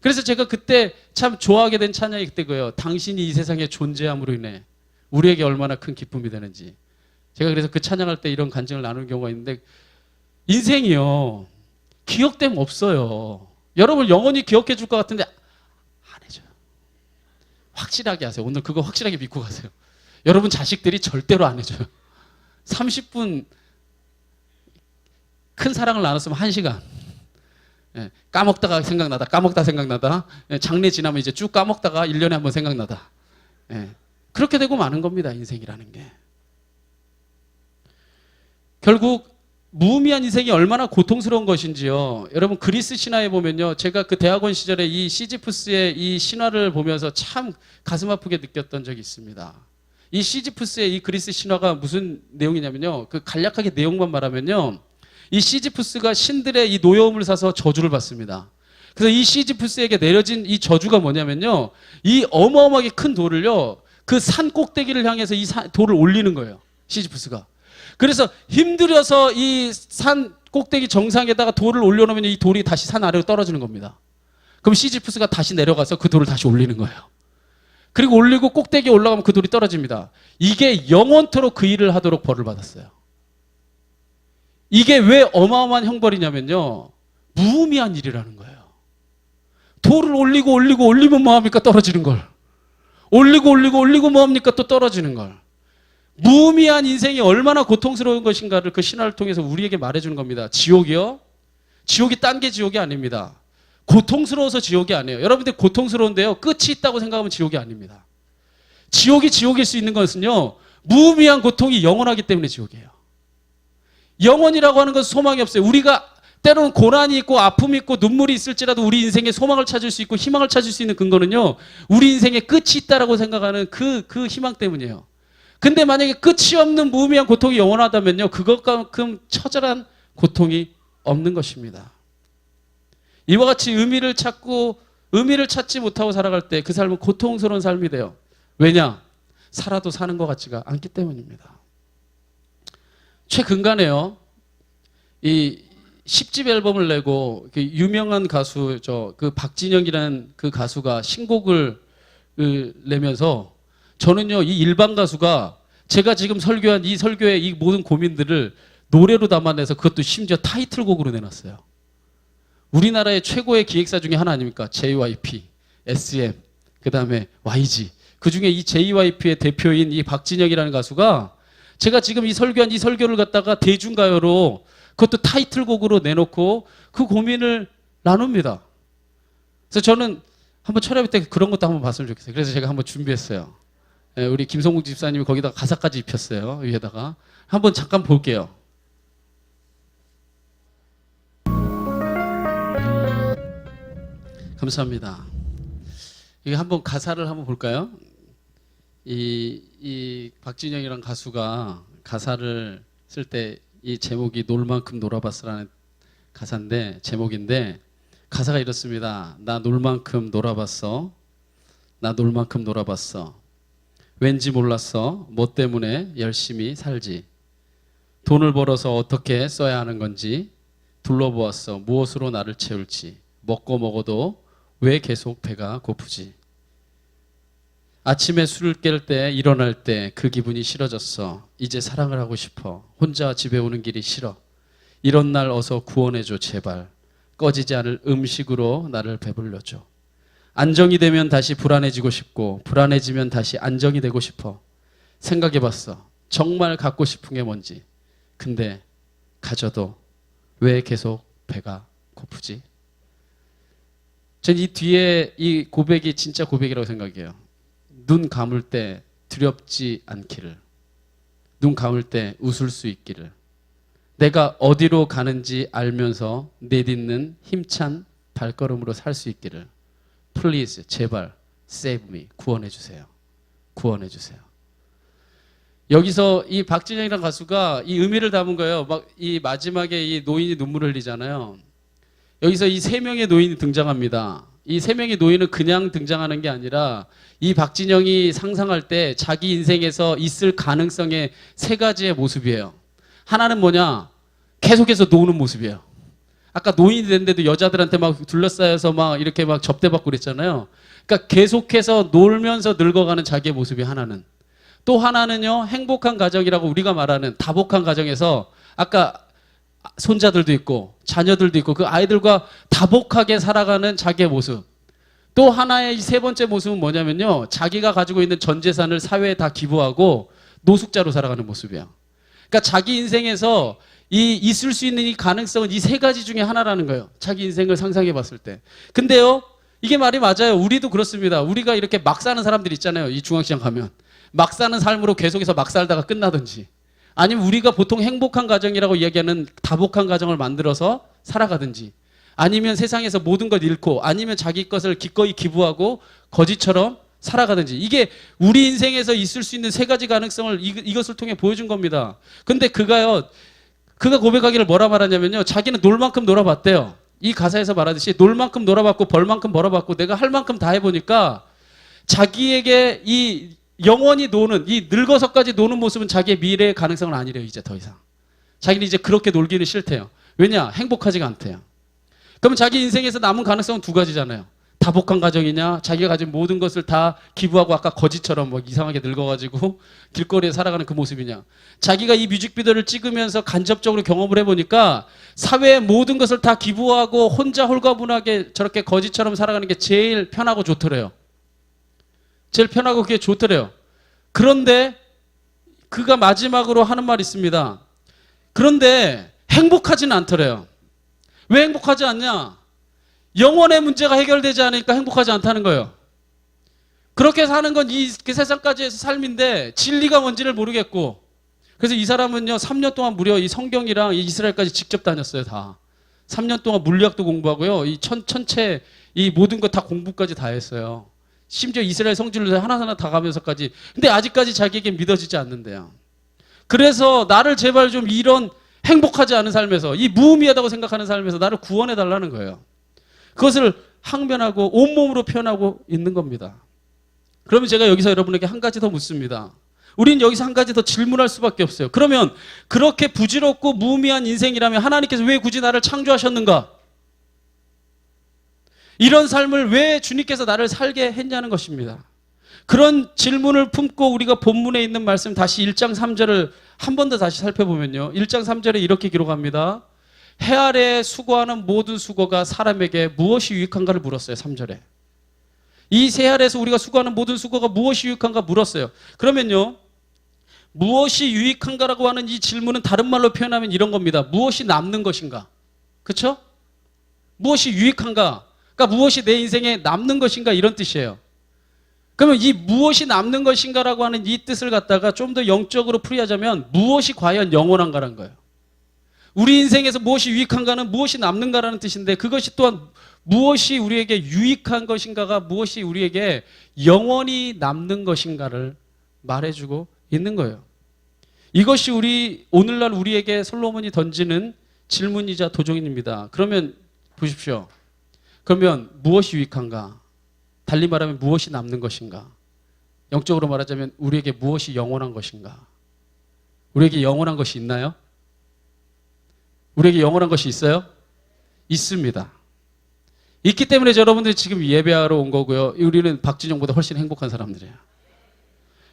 그래서 제가 그때 참 좋아하게 된 찬양이 그때 그거예요. 당신이 이 세상에 존재함으로 인해 우리에게 얼마나 큰 기쁨이 되는지. 제가 그래서 그 찬양할 때 이런 간증을 나누는 경우가 있는데 인생이요. 기억됨 없어요. 여러분 영원히 기억해 줄 것 같은데 안 해줘요. 확실하게 하세요. 오늘 그거 확실하게 믿고 가세요. 여러분 자식들이 절대로 안 해줘요. 30분 큰 사랑을 나눴으면 1시간. 까먹다가 생각나다, 까먹다 생각나다. 장례 지나면 이제 쭉 까먹다가 1년에 한 번 생각나다. 그렇게 되고 마는 겁니다. 인생이라는 게. 결국 무의미한 인생이 얼마나 고통스러운 것인지요. 여러분 그리스 신화에 보면요. 제가 그 대학원 시절에 이 시지푸스의 이 신화를 보면서 참 가슴 아프게 느꼈던 적이 있습니다. 이 시지푸스의 이 그리스 신화가 무슨 내용이냐면요. 그 간략하게 내용만 말하면요. 이 시지푸스가 신들의 이 노여움을 사서 저주를 받습니다. 그래서 이 시지푸스에게 내려진 이 저주가 뭐냐면요. 이 어마어마하게 큰 돌을요. 그 산 꼭대기를 향해서 이 돌을 올리는 거예요. 시지푸스가. 그래서 힘들어서 이 산 꼭대기 정상에다가 돌을 올려놓으면 이 돌이 다시 산 아래로 떨어지는 겁니다. 그럼 시지푸스가 다시 내려가서 그 돌을 다시 올리는 거예요. 그리고 올리고 꼭대기에 올라가면 그 돌이 떨어집니다. 이게 영원토록 그 일을 하도록 벌을 받았어요. 이게 왜 어마어마한 형벌이냐면요. 무의미한 일이라는 거예요. 돌을 올리고 올리면 뭐합니까? 떨어지는 걸. 올리고 뭐합니까? 또 떨어지는 걸. 무의미한 인생이 얼마나 고통스러운 것인가를 그 신화를 통해서 우리에게 말해주는 겁니다. 지옥이요? 지옥이 딴 게 지옥이 아닙니다. 고통스러워서 지옥이 아니에요. 여러분들 고통스러운데요. 끝이 있다고 생각하면 지옥이 아닙니다. 지옥이 지옥일 수 있는 것은요. 무의미한 고통이 영원하기 때문에 지옥이에요. 영원이라고 하는 것은 소망이 없어요. 우리가 때로는 고난이 있고 아픔이 있고 눈물이 있을지라도 우리 인생에 소망을 찾을 수 있고 희망을 찾을 수 있는 근거는요. 우리 인생에 끝이 있다라고 생각하는 그 희망 때문이에요. 근데 만약에 끝이 없는 무의미한 고통이 영원하다면요. 그것만큼 처절한 고통이 없는 것입니다. 이와 같이 의미를 찾지 못하고 살아갈 때 그 삶은 고통스러운 삶이 돼요. 왜냐? 살아도 사는 것 같지가 않기 때문입니다. 최근간에요. 이 10집 앨범을 내고 그 유명한 가수 그 박진영이라는 그 가수가 신곡을 내면서 저는요 이 일반 가수가 제가 지금 설교한 이 설교의 이 모든 고민들을 노래로 담아내서 그것도 심지어 타이틀곡으로 내놨어요. 우리나라의 최고의 기획사 중에 하나 아닙니까? JYP, SM, 그 다음에 YG. 그 중에 이 JYP의 대표인 이 박진영이라는 가수가 제가 지금 이 설교한 이 설교를 갖다가 대중가요로 그것도 타이틀곡으로 내놓고 그 고민을 나눕니다. 그래서 저는 한번 철야비 때 그런 것도 한번 봤으면 좋겠어요. 그래서 제가 한번 준비했어요. 우리 김성국 집사님이 거기다가 가사까지 입혔어요. 위에다가. 한번 잠깐 볼게요. 감사합니다. 이게 한번 가사를 한번 볼까요? 이 박진영이라는 가수가 가사를 쓸 때 이 제목이 놀 만큼 놀아봤어라는 가사인데 제목인데 가사가 이렇습니다. 나 놀 만큼 놀아봤어. 나 놀 만큼 놀아봤어. 왠지 몰랐어. 뭐 때문에 열심히 살지. 돈을 벌어서 어떻게 써야 하는 건지 둘러보았어. 무엇으로 나를 채울지. 먹고 먹어도 왜 계속 배가 고프지. 아침에 술을 깰 때 일어날 때 그 기분이 싫어졌어. 이제 사랑을 하고 싶어. 혼자 집에 오는 길이 싫어. 이런 날 어서 구원해줘 제발. 꺼지지 않을 음식으로 나를 배불려줘. 안정이 되면 다시 불안해지고 싶고 불안해지면 다시 안정이 되고 싶어. 생각해봤어. 정말 갖고 싶은 게 뭔지. 근데 가져도 왜 계속 배가 고프지? 전 이 뒤에 이 고백이 진짜 고백이라고 생각해요. 눈 감을 때 두렵지 않기를. 눈 감을 때 웃을 수 있기를. 내가 어디로 가는지 알면서 내딛는 힘찬 발걸음으로 살 수 있기를. Please, 제발, save me. 구원해 주세요. 구원해 주세요. 여기서 이 박진영이라는 가수가 이 의미를 담은 거예요. 막 이 마지막에 이 노인이 눈물을 흘리잖아요. 여기서 이 세 명의 노인이 등장합니다. 이 세 명의 노인은 그냥 등장하는 게 아니라 이 박진영이 상상할 때 자기 인생에서 있을 가능성의 세 가지의 모습이에요. 하나는 뭐냐? 계속해서 노는 모습이에요. 아까 노인이 됐는데도 여자들한테 막 둘러싸여서 막 이렇게 막 접대받고 그랬잖아요. 그러니까 계속해서 놀면서 늙어가는 자기의 모습이 하나는. 또 하나는요, 행복한 가정이라고 우리가 말하는 다복한 가정에서 아까 손자들도 있고 자녀들도 있고 그 아이들과 다복하게 살아가는 자기의 모습. 또 하나의 세 번째 모습은 뭐냐면요, 자기가 가지고 있는 전 재산을 사회에 다 기부하고 노숙자로 살아가는 모습이에요. 그러니까 자기 인생에서 이 있을 수 있는 이 가능성은 이 세 가지 중에 하나라는 거예요. 자기 인생을 상상해 봤을 때. 근데요, 이게 말이 맞아요. 우리도 그렇습니다. 우리가 이렇게 막 사는 사람들 있잖아요. 이 중앙시장 가면 막 사는 삶으로 계속해서 막 살다가 끝나든지, 아니면 우리가 보통 행복한 가정이라고 이야기하는 다복한 가정을 만들어서 살아가든지, 아니면 세상에서 모든 것 잃고, 아니면 자기 것을 기꺼이 기부하고 거지처럼 살아가든지, 이게 우리 인생에서 있을 수 있는 세 가지 가능성을 이것을 통해 보여준 겁니다. 근데 그가 고백하기를 뭐라 말하냐면요, 자기는 놀 만큼 놀아봤대요. 이 가사에서 말하듯이 놀 만큼 놀아봤고 벌 만큼 벌어봤고 내가 할 만큼 다 해보니까 자기에게 이 영원히 노는, 이 늙어서까지 노는 모습은 자기의 미래의 가능성은 아니래요. 이제 더 이상 자기는 이제 그렇게 놀기는 싫대요. 왜냐? 행복하지가 않대요. 그러면 자기 인생에서 남은 가능성은 두 가지잖아요. 다복한 가정이냐, 자기가 가진 모든 것을 다 기부하고 아까 거지처럼 뭐 이상하게 늙어가지고 길거리에 살아가는 그 모습이냐. 자기가 이 뮤직비디오를 찍으면서 간접적으로 경험을 해보니까 사회의 모든 것을 다 기부하고 혼자 홀가분하게 저렇게 거지처럼 살아가는 게 제일 편하고 좋더래요. 제일 편하고 그게 좋더래요. 그런데 그가 마지막으로 하는 말이 있습니다. 그런데 행복하지는 않더래요. 왜 행복하지 않냐? 영혼의 문제가 해결되지 않으니까 행복하지 않다는 거예요. 그렇게 사는 건 이 세상까지의 삶인데 진리가 뭔지를 모르겠고, 그래서 이 사람은요 3년 동안 무려 이 성경이랑 이 이스라엘까지 직접 다녔어요. 다 3년 동안 물리학도 공부하고요, 이 전체 이 모든 것 다 공부까지 다 했어요. 심지어 이스라엘 성지를 하나하나 다 가면서까지. 근데 아직까지 자기에게 믿어지지 않는데요. 그래서 나를 제발 좀 이런 행복하지 않은 삶에서, 이 무의미하다고 생각하는 삶에서 나를 구원해 달라는 거예요. 그것을 항변하고 온몸으로 표현하고 있는 겁니다. 그러면 제가 여기서 여러분에게 한 가지 더 묻습니다. 우리는 여기서 한 가지 더 질문할 수밖에 없어요. 그러면 그렇게 부질없고 무의미한 인생이라면 하나님께서 왜 굳이 나를 창조하셨는가? 이런 삶을 왜 주님께서 나를 살게 했냐는 것입니다. 그런 질문을 품고 우리가 본문에 있는 말씀 다시 1장 3절을 한 번 더 다시 살펴보면요, 1장 3절에 이렇게 기록합니다. 해 아래에 수고하는 모든 수고가 사람에게 무엇이 유익한가를 물었어요. 3절에. 이 새 아래에서 우리가 수고하는 모든 수고가 무엇이 유익한가 물었어요. 그러면요, 무엇이 유익한가라고 하는 이 질문은 다른 말로 표현하면 이런 겁니다. 무엇이 남는 것인가? 그렇죠? 무엇이 유익한가? 그러니까 무엇이 내 인생에 남는 것인가, 이런 뜻이에요. 그러면 이 무엇이 남는 것인가라고 하는 이 뜻을 갖다가 좀 더 영적으로 풀이하자면 무엇이 과연 영원한가라는 거예요. 우리 인생에서 무엇이 유익한가는 무엇이 남는가라는 뜻인데, 그것이 또한 무엇이 우리에게 유익한 것인가가 무엇이 우리에게 영원히 남는 것인가를 말해주고 있는 거예요. 이것이 오늘날 우리에게 솔로몬이 던지는 질문이자 도전입니다. 그러면 보십시오. 그러면 무엇이 유익한가? 달리 말하면 무엇이 남는 것인가? 영적으로 말하자면 우리에게 무엇이 영원한 것인가? 우리에게 영원한 것이 있나요? 우리에게 영원한 것이 있어요? 있습니다. 있기 때문에 여러분들이 지금 예배하러 온 거고요. 우리는 박진영보다 훨씬 행복한 사람들이에요.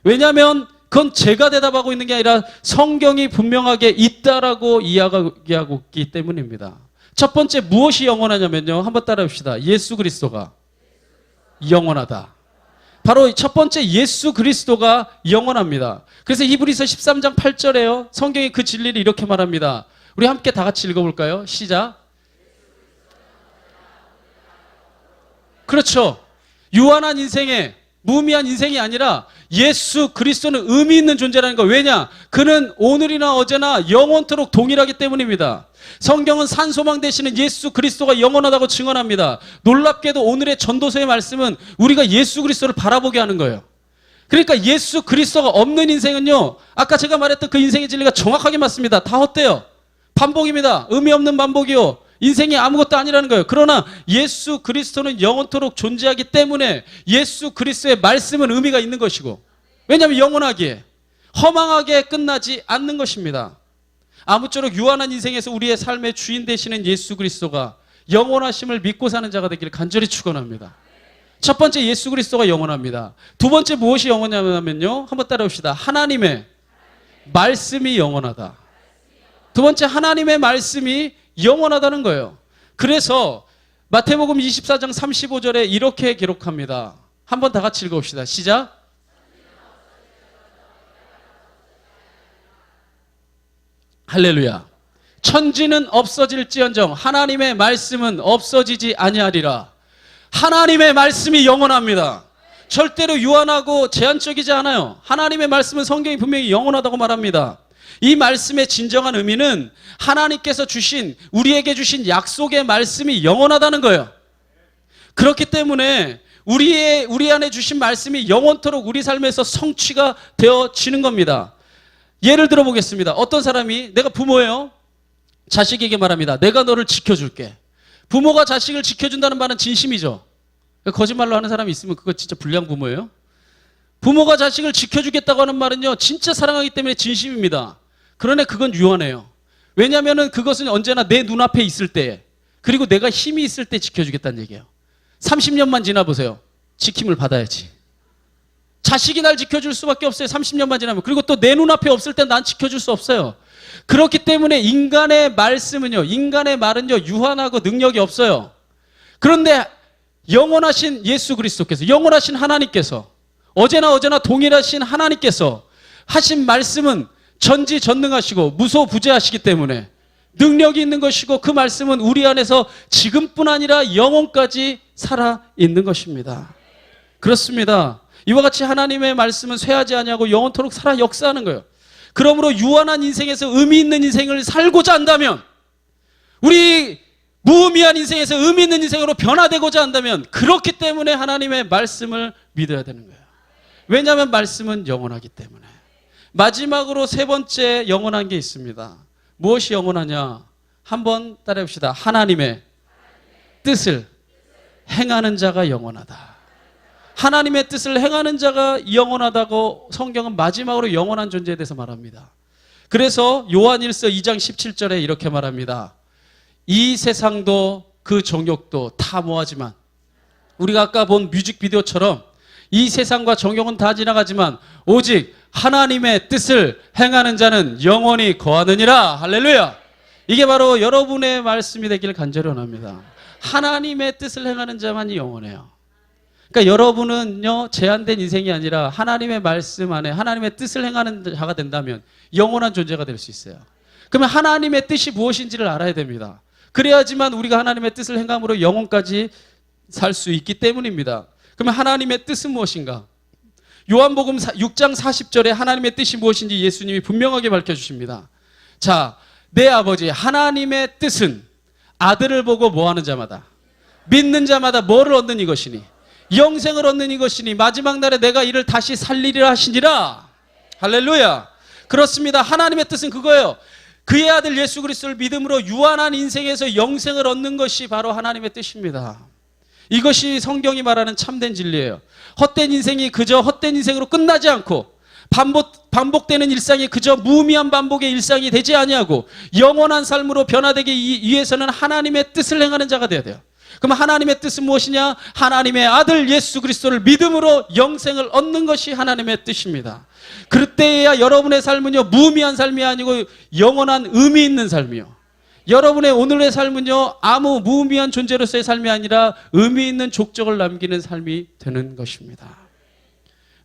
왜냐하면 그건 제가 대답하고 있는 게 아니라 성경이 분명하게 있다라고 이야기하고 있기 때문입니다. 첫 번째 무엇이 영원하냐면요, 한번 따라합시다. 예수 그리스도가 영원하다. 바로 첫 번째 예수 그리스도가 영원합니다. 그래서 히브리서 13장 8절에요, 성경이 그 진리를 이렇게 말합니다. 우리 함께 다 같이 읽어볼까요? 시작. 그렇죠. 유한한 인생에, 무의미한 인생이 아니라 예수 그리스도는 의미 있는 존재라는 거. 왜냐? 그는 오늘이나 어제나 영원토록 동일하기 때문입니다. 성경은 산소망 되시는 예수 그리스도가 영원하다고 증언합니다. 놀랍게도 오늘의 전도서의 말씀은 우리가 예수 그리스도를 바라보게 하는 거예요. 그러니까 예수 그리스도가 없는 인생은요, 아까 제가 말했던 그 인생의 진리가 정확하게 맞습니다. 다 헛돼요. 반복입니다. 의미 없는 반복이요. 인생이 아무것도 아니라는 거예요. 그러나 예수 그리스도는 영원토록 존재하기 때문에 예수 그리스도의 말씀은 의미가 있는 것이고, 왜냐하면 영원하기에, 허망하게 끝나지 않는 것입니다. 아무쪼록 유한한 인생에서 우리의 삶의 주인 되시는 예수 그리스도가 영원하심을 믿고 사는 자가 되기를 간절히 축원합니다. 첫 번째 예수 그리스도가 영원합니다. 두 번째 무엇이 영원하냐면요, 한번 따라봅시다. 하나님의 말씀이 영원하다. 두 번째 하나님의 말씀이 영원하다는 거예요. 그래서 마태복음 24장 35절에 이렇게 기록합니다. 한번 다 같이 읽어봅시다. 시작. 할렐루야. 천지는 없어질지언정 하나님의 말씀은 없어지지 아니하리라. 하나님의 말씀이 영원합니다. 절대로 유한하고 제한적이지 않아요. 하나님의 말씀은 성경이 분명히 영원하다고 말합니다. 이 말씀의 진정한 의미는 하나님께서 주신, 우리에게 주신 약속의 말씀이 영원하다는 거예요. 그렇기 때문에 우리 안에 주신 말씀이 영원토록 우리 삶에서 성취가 되어지는 겁니다. 예를 들어 보겠습니다. 어떤 사람이, 내가 부모예요. 자식에게 말합니다. 내가 너를 지켜줄게. 부모가 자식을 지켜준다는 말은 진심이죠. 거짓말로 하는 사람이 있으면 그거 진짜 불량 부모예요. 부모가 자식을 지켜주겠다고 하는 말은요, 진짜 사랑하기 때문에 진심입니다. 그러나 그건 유한해요. 왜냐하면 그것은 언제나 내 눈앞에 있을 때, 그리고 내가 힘이 있을 때 지켜주겠다는 얘기예요. 30년만 지나보세요. 지킴을 받아야지. 자식이 날 지켜줄 수밖에 없어요. 30년만 지나면. 그리고 또 내 눈앞에 없을 때 난 지켜줄 수 없어요. 그렇기 때문에 인간의 말씀은요, 인간의 말은요, 유한하고 능력이 없어요. 그런데 영원하신 예수 그리스도께서, 영원하신 하나님께서, 어제나 동일하신 하나님께서 하신 말씀은 전지전능하시고 무소부재하시기 때문에 능력이 있는 것이고, 그 말씀은 우리 안에서 지금뿐 아니라 영원까지 살아있는 것입니다. 그렇습니다. 이와 같이 하나님의 말씀은 쇠하지 아니하고 영원토록 살아 역사하는 거예요. 그러므로 유한한 인생에서 의미 있는 인생을 살고자 한다면, 우리 무의미한 인생에서 의미 있는 인생으로 변화되고자 한다면, 그렇기 때문에 하나님의 말씀을 믿어야 되는 거예요. 왜냐하면 말씀은 영원하기 때문에. 마지막으로 세 번째 영원한 게 있습니다. 무엇이 영원하냐? 한번 따라해 봅시다. 하나님의 뜻을 행하는 자가 영원하다. 하나님의 뜻을 행하는 자가 영원하다고 성경은 마지막으로 영원한 존재에 대해서 말합니다. 그래서 요한일서 2장 17절에 이렇게 말합니다. 이 세상도 그 정욕도 다 뭐하지만, 우리가 아까 본 뮤직비디오처럼 이 세상과 정욕은 다 지나가지만 오직 하나님의 뜻을 행하는 자는 영원히 거하느니라. 할렐루야. 이게 바로 여러분의 말씀이 되기를 간절히 원합니다. 하나님의 뜻을 행하는 자만이 영원해요. 그러니까 여러분은요, 제한된 인생이 아니라 하나님의 말씀 안에 하나님의 뜻을 행하는 자가 된다면 영원한 존재가 될 수 있어요. 그러면 하나님의 뜻이 무엇인지를 알아야 됩니다. 그래야지만 우리가 하나님의 뜻을 행함으로 영원까지 살 수 있기 때문입니다. 그러면 하나님의 뜻은 무엇인가? 요한복음 6장 40절에 하나님의 뜻이 무엇인지 예수님이 분명하게 밝혀주십니다. 자, 내 아버지 하나님의 뜻은 아들을 보고 뭐하는 자마다, 믿는 자마다 뭐를 얻는 이것이니, 영생을 얻는 이것이니, 마지막 날에 내가 이를 다시 살리리라 하시니라. 할렐루야. 그렇습니다. 하나님의 뜻은 그거예요. 그의 아들 예수 그리스도를 믿음으로 유한한 인생에서 영생을 얻는 것이 바로 하나님의 뜻입니다. 이것이 성경이 말하는 참된 진리예요. 헛된 인생이 그저 헛된 인생으로 끝나지 않고, 반복되는 일상이 그저 무의미한 반복의 일상이 되지 아니하고 영원한 삶으로 변화되기 위해서는 하나님의 뜻을 행하는 자가 되어야 돼요. 그럼 하나님의 뜻은 무엇이냐? 하나님의 아들 예수 그리스도를 믿음으로 영생을 얻는 것이 하나님의 뜻입니다. 그때야 여러분의 삶은요, 무의미한 삶이 아니고 영원한 의미 있는 삶이요, 여러분의 오늘의 삶은요, 아무 무의미한 존재로서의 삶이 아니라 의미 있는 족적을 남기는 삶이 되는 것입니다.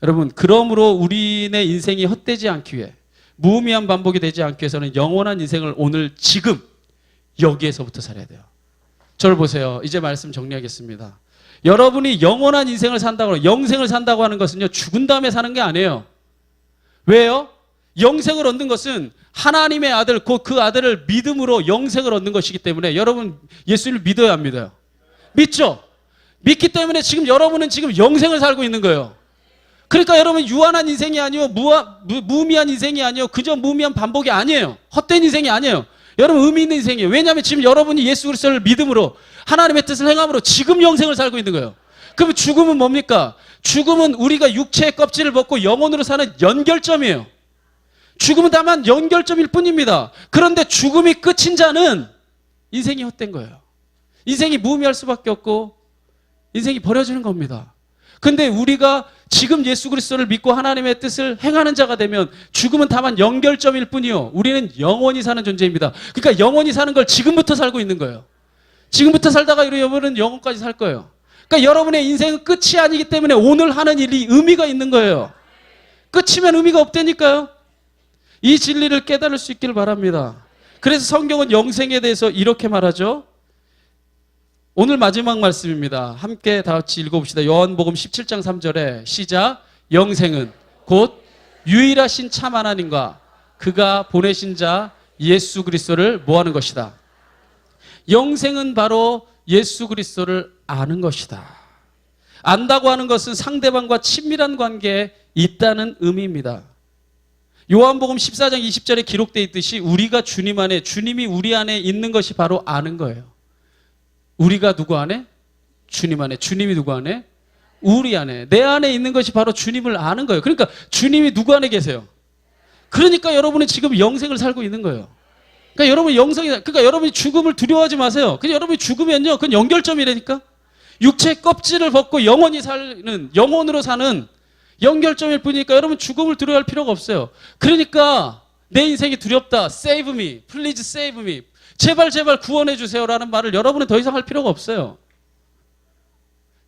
여러분, 그러므로 우리의 인생이 헛되지 않기 위해, 무의미한 반복이 되지 않기 위해서는 영원한 인생을 오늘 지금 여기에서부터 살아야 돼요. 저를 보세요. 이제 말씀 정리하겠습니다. 여러분이 영원한 인생을 산다고, 영생을 산다고 하는 것은요, 죽은 다음에 사는 게 아니에요. 왜요? 영생을 얻는 것은 하나님의 아들, 곧 그 아들을 믿음으로 영생을 얻는 것이기 때문에 여러분 예수를 믿어야 안 믿어요? 믿죠? 믿기 때문에 지금 여러분은 지금 영생을 살고 있는 거예요. 그러니까 여러분 유한한 인생이 아니요, 무의미한 인생이 아니요, 그저 무의미한 반복이 아니에요. 헛된 인생이 아니에요. 여러분 의미 있는 인생이에요. 왜냐하면 지금 여러분이 예수 그리스도를 믿음으로 하나님의 뜻을 행함으로 지금 영생을 살고 있는 거예요. 그럼 죽음은 뭡니까? 죽음은 우리가 육체의 껍질을 벗고 영혼으로 사는 연결점이에요. 죽음은 다만 연결점일 뿐입니다. 그런데 죽음이 끝인 자는 인생이 헛된 거예요. 인생이 무의미할 수밖에 없고 인생이 버려지는 겁니다. 근데 우리가 지금 예수 그리스도를 믿고 하나님의 뜻을 행하는 자가 되면 죽음은 다만 연결점일 뿐이요, 우리는 영원히 사는 존재입니다. 그러니까 영원히 사는 걸 지금부터 살고 있는 거예요. 지금부터 살다가 여러분은 영원까지 살 거예요. 그러니까 여러분의 인생은 끝이 아니기 때문에 오늘 하는 일이 의미가 있는 거예요. 끝이면 의미가 없다니까요. 이 진리를 깨달을 수 있기를 바랍니다. 그래서 성경은 영생에 대해서 이렇게 말하죠. 오늘 마지막 말씀입니다. 함께 다 같이 읽어봅시다. 요한복음 17장 3절에 시작. 영생은 곧 유일하신 참 하나님과 그가 보내신 자 예수 그리스도를 뭐하는 것이다. 영생은 바로 예수 그리스도를 아는 것이다. 안다고 하는 것은 상대방과 친밀한 관계에 있다는 의미입니다. 요한복음 14장 20절에 기록되어 있듯이 우리가 주님 안에, 주님이 우리 안에 있는 것이 바로 아는 거예요. 우리가 누구 안에? 주님 안에. 주님이 누구 안에? 우리 안에. 내 안에 있는 것이 바로 주님을 아는 거예요. 그러니까 주님이 누구 안에 계세요? 그러니까 여러분이 지금 영생을 살고 있는 거예요. 그러니까 여러분이 그러니까 여러분이 죽음을 두려워하지 마세요. 그냥 여러분이 죽으면요, 그건 연결점이라니까. 육체의 껍질을 벗고 영원히 사는, 영혼으로 사는 연결점일 뿐이니까 여러분 죽음을 두려워할 필요가 없어요. 그러니까 내 인생이 두렵다. Save me. Please save me. 제발 제발 구원해 주세요라는 말을 여러분은 더 이상 할 필요가 없어요.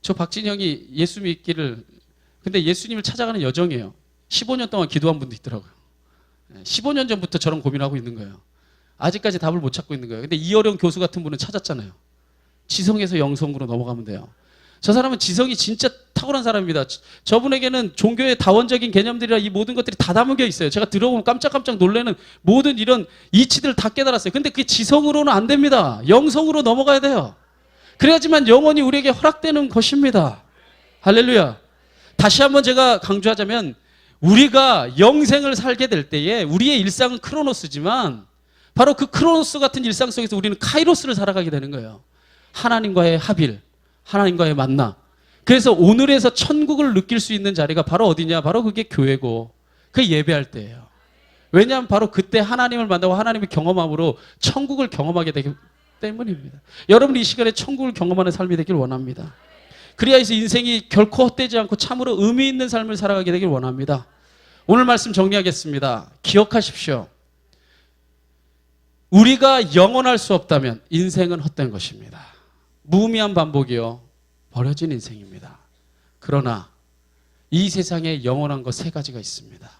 저 박진영이 예수 믿기를, 근데 예수님을 찾아가는 여정이에요. 15년 동안 기도한 분도 있더라고요. 15년 전부터 저런 고민하고 있는 거예요. 아직까지 답을 못 찾고 있는 거예요. 근데 이어령 교수 같은 분은 찾았잖아요. 지성에서 영성으로 넘어가면 돼요. 저 사람은 지성이 진짜 탁월한 사람입니다. 저분에게는 종교의 다원적인 개념들이나 이 모든 것들이 다 담겨 있어요. 제가 들어보면 깜짝깜짝 놀라는 모든 이런 이치들을 다 깨달았어요. 근데 그게 지성으로는 안 됩니다. 영성으로 넘어가야 돼요. 그래야지만 영원히 우리에게 허락되는 것입니다. 할렐루야. 다시 한번 제가 강조하자면 우리가 영생을 살게 될 때에 우리의 일상은 크로노스지만 바로 그 크로노스 같은 일상 속에서 우리는 카이로스를 살아가게 되는 거예요. 하나님과의 합일, 하나님과의 만남. 그래서 오늘에서 천국을 느낄 수 있는 자리가 바로 어디냐? 바로 그게 교회고 그 예배할 때예요. 왜냐하면 바로 그때 하나님을 만나고 하나님을 경험함으로 천국을 경험하게 되기 때문입니다. 여러분이 이 시간에 천국을 경험하는 삶이 되길 원합니다. 그래야 해서 인생이 결코 헛되지 않고 참으로 의미 있는 삶을 살아가게 되길 원합니다. 오늘 말씀 정리하겠습니다. 기억하십시오. 우리가 영원할 수 없다면 인생은 헛된 것입니다. 무의미한 반복이요, 버려진 인생입니다. 그러나 이 세상에 영원한 것 세 가지가 있습니다.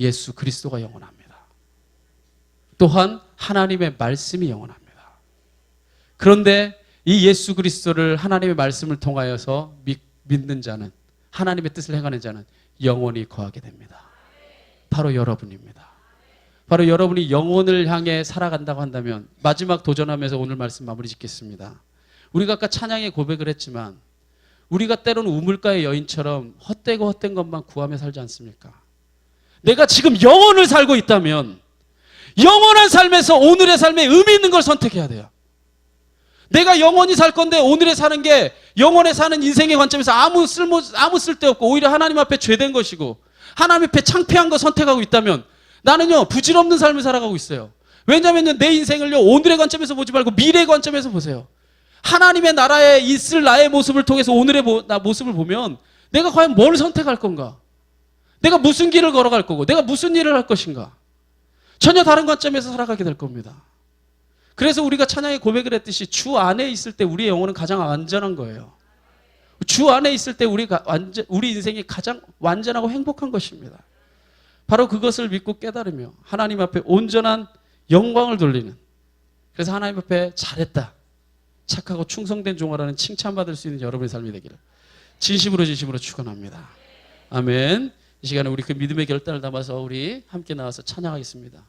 예수 그리스도가 영원합니다. 또한 하나님의 말씀이 영원합니다. 그런데 이 예수 그리스도를 하나님의 말씀을 통하여서 믿는 자는, 하나님의 뜻을 행하는 자는 영원히 거하게 됩니다. 바로 여러분입니다. 바로 여러분이 영혼을 향해 살아간다고 한다면, 마지막 도전하면서 오늘 말씀 마무리 짓겠습니다. 우리가 아까 찬양의 고백을 했지만 우리가 때로는 우물가의 여인처럼 헛되고 헛된 것만 구하며 살지 않습니까? 내가 지금 영혼을 살고 있다면 영원한 삶에서 오늘의 삶에 의미 있는 걸 선택해야 돼요. 내가 영원히 살 건데 오늘에 사는 게 영원에 사는 인생의 관점에서 아무 쓸데없고 오히려 하나님 앞에 죄된 것이고 하나님 앞에 창피한 거 선택하고 있다면 나는요 부질없는 삶을 살아가고 있어요. 왜냐하면 내 인생을요 오늘의 관점에서 보지 말고 미래의 관점에서 보세요. 하나님의 나라에 있을 나의 모습을 통해서 오늘의 모습을 보면 내가 과연 뭘 선택할 건가? 내가 무슨 길을 걸어갈 거고 내가 무슨 일을 할 것인가? 전혀 다른 관점에서 살아가게 될 겁니다. 그래서 우리가 찬양의 고백을 했듯이 주 안에 있을 때 우리의 영혼은 가장 안전한 거예요. 주 안에 있을 때 우리 인생이 가장 완전하고 행복한 것입니다. 바로 그것을 믿고 깨달으며 하나님 앞에 온전한 영광을 돌리는, 그래서 하나님 앞에 잘했다, 착하고 충성된 종아라는 칭찬받을 수 있는 여러분의 삶이 되기를 진심으로 축원합니다. 아멘. 이 시간에 우리 그 믿음의 결단을 담아서 우리 함께 나와서 찬양하겠습니다.